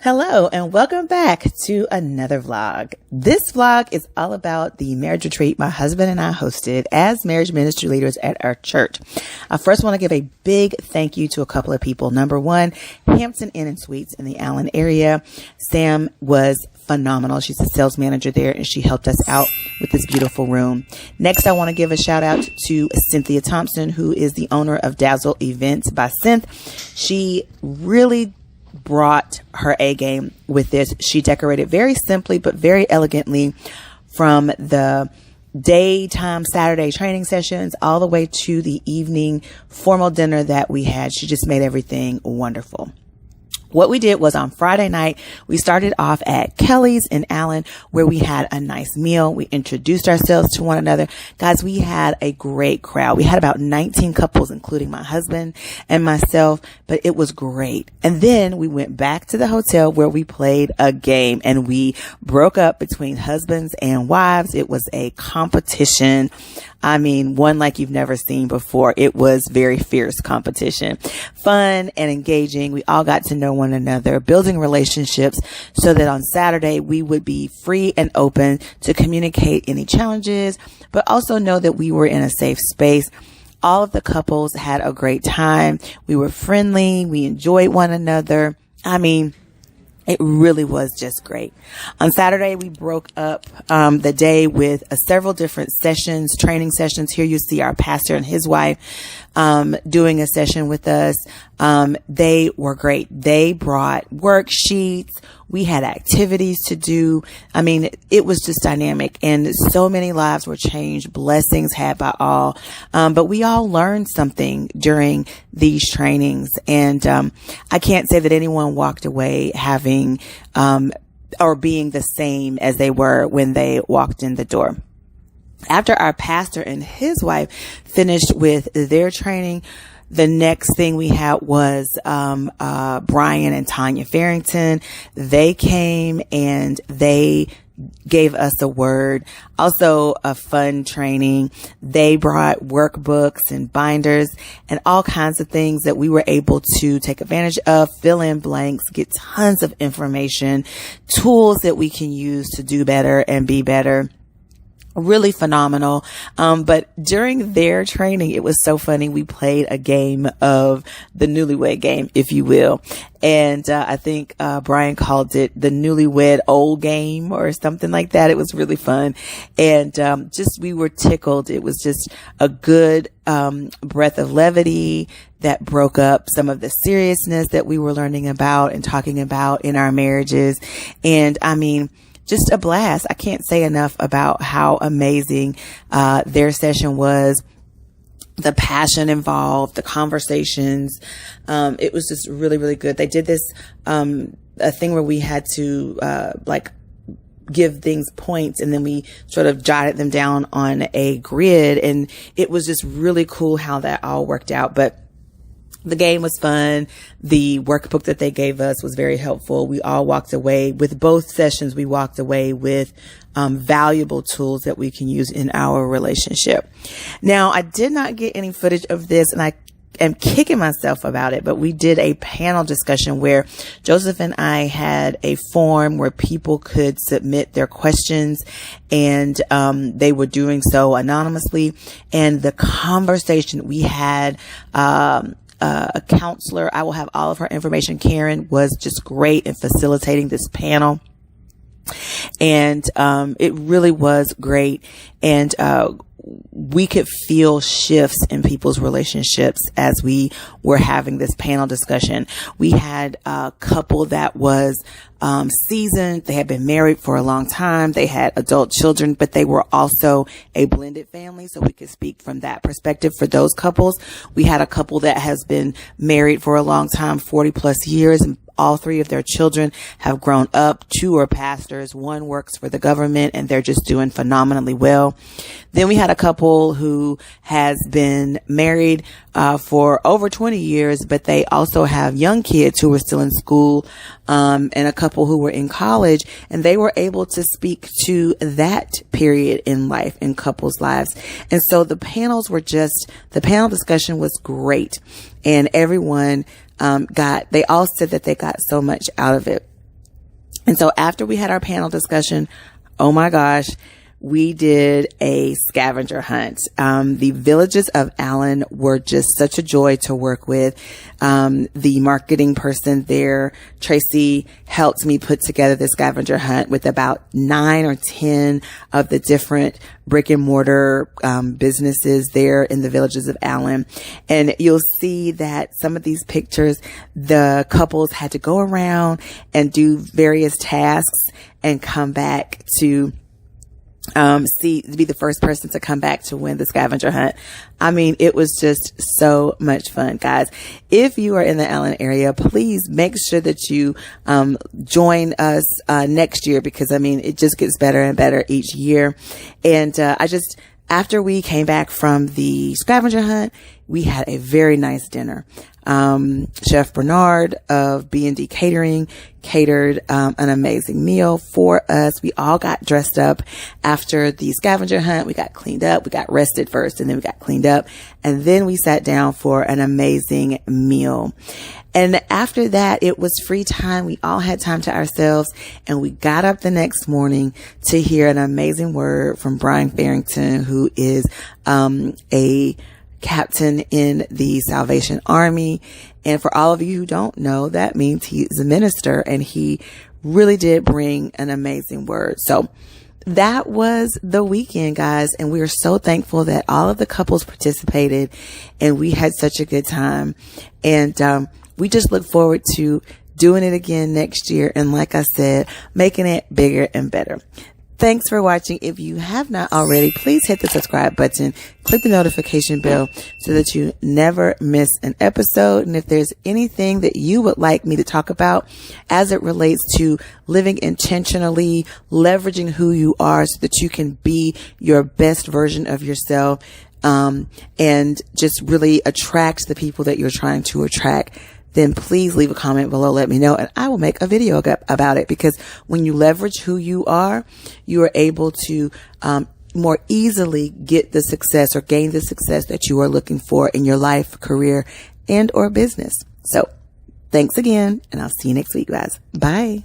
Hello and welcome back to another vlog. This vlog is all about the marriage retreat my husband and I hosted as marriage ministry leaders at our church. I first want to give a big thank you to a couple of people. Number one, Hampton Inn and Suites in the Allen area. Sam was phenomenal. She's a sales manager there and she helped us out with this beautiful room. Next, I want to give a shout out to Cynthia Thompson, who is the owner of Dazzle Events by Cynth. She really brought her A game with this. She decorated very simply but very elegantly, from the daytime Saturday training sessions all the way to the evening formal dinner that we had. She just made everything wonderful. What we did was on Friday night, we started off at Kelly's in Allen, where we had a nice meal. We introduced ourselves to one another. Guys, we had a great crowd. We had about 19 couples, including my husband and myself, but it was great. And then we went back to the hotel where we played a game and we broke up between husbands and wives. It was a competition. I mean, one like you've never seen before. It was very fierce competition, fun and engaging. We all got to know one another, building relationships so that on Saturday we would be free and open to communicate any challenges, but also know that we were in a safe space. All of the couples had a great time. We were friendly. We enjoyed one another. I mean, it really was just great. On Saturday, we broke up the day with several different sessions, training sessions. Here you see our pastor and his wife doing a session with us. They were great. They brought worksheets. We had activities to do. I mean, it was just dynamic, and so many lives were changed, blessings had by all. But we all learned something during these trainings. And I can't say that anyone walked away having or being the same as they were when they walked in the door. After our pastor and his wife finished with their training, the next thing we had was Brian and Tanya Farrington. They came and they gave us a word, also a fun training. They brought workbooks and binders and all kinds of things that we were able to take advantage of, fill in blanks, get tons of information, tools that we can use to do better and be better. Really phenomenal. But during their training, it was so funny. We played a game of the newlywed game, if you will. And I think Brian called it the newlywed old game or something like that. It was really fun. And just we were tickled. It was just a good breath of levity that broke up some of the seriousness that we were learning about and talking about in our marriages. And I mean, just a blast. I can't say enough about how amazing their session was. The passion involved, the conversations. It was just really, really good. They did this a thing where we had to give things points, and then we sort of jotted them down on a grid, and it was just really cool how that all worked out. But the game was fun. The workbook that they gave us was very helpful. We all walked away with both sessions. We walked away with valuable tools that we can use in our relationship. Now, I did not get any footage of this, and I am kicking myself about it, but we did a panel discussion where Joseph and I had a form where people could submit their questions, and they were doing so anonymously. And the conversation we had, a counselor, I will have all of her information, Karen, was just great in facilitating this panel. And it really was great. And we could feel shifts in people's relationships as we were having this panel discussion. We had a couple that was seasoned. They had been married for a long time. They had adult children, but they were also a blended family. So we could speak from that perspective for those couples. We had a couple that has been married for a long time, 40 plus years, and all three of their children have grown up. Two are pastors. One works for the government, and they're just doing phenomenally well. Then we had a couple who has been married for over 20 years, but they also have young kids who are still in school, and a couple who were in college, and they were able to speak to that period in life, in couples' lives. And so the panel discussion was great, and everyone they all said that they got so much out of it. And so after we had our panel discussion, oh my gosh, we did a scavenger hunt. The villages of Allen were just such a joy to work with. The marketing person there, Tracy, helped me put together the scavenger hunt with about 9 or 10 of the different brick and mortar businesses there in the villages of Allen. And you'll see that some of these pictures, the couples had to go around and do various tasks and come back to be the first person to come back to win the scavenger hunt. I mean, it was just so much fun, guys. If you are in the Allen area, please make sure that you join us next year, because I mean, it just gets better and better each year. And after we came back from the scavenger hunt, we had a very nice dinner. Chef Bernard of B&D Catering catered an amazing meal for us. We all got dressed up after the scavenger hunt. We got cleaned up. We got rested first, and then we got cleaned up. And then we sat down for an amazing meal. And after that, it was free time. We all had time to ourselves, and we got up the next morning to hear an amazing word from Brian Farrington, who is a captain in the Salvation Army. And for all of you who don't know, that means he is a minister, and he really did bring an amazing word. So that was the weekend, guys. And we are so thankful that all of the couples participated, and we had such a good time. And we just look forward to doing it again next year. And like I said, making it bigger and better. Thanks for watching. If you have not already, please hit the subscribe button, click the notification bell so that you never miss an episode. And if there's anything that you would like me to talk about as it relates to living intentionally, leveraging who you are so that you can be your best version of yourself, and just really attract the people that you're trying to attract, then please leave a comment below. Let me know, and I will make a video about it, because when you leverage who you are able to more easily get the success or gain the success that you are looking for in your life, career, and or business. So thanks again, and I'll see you next week, guys. Bye.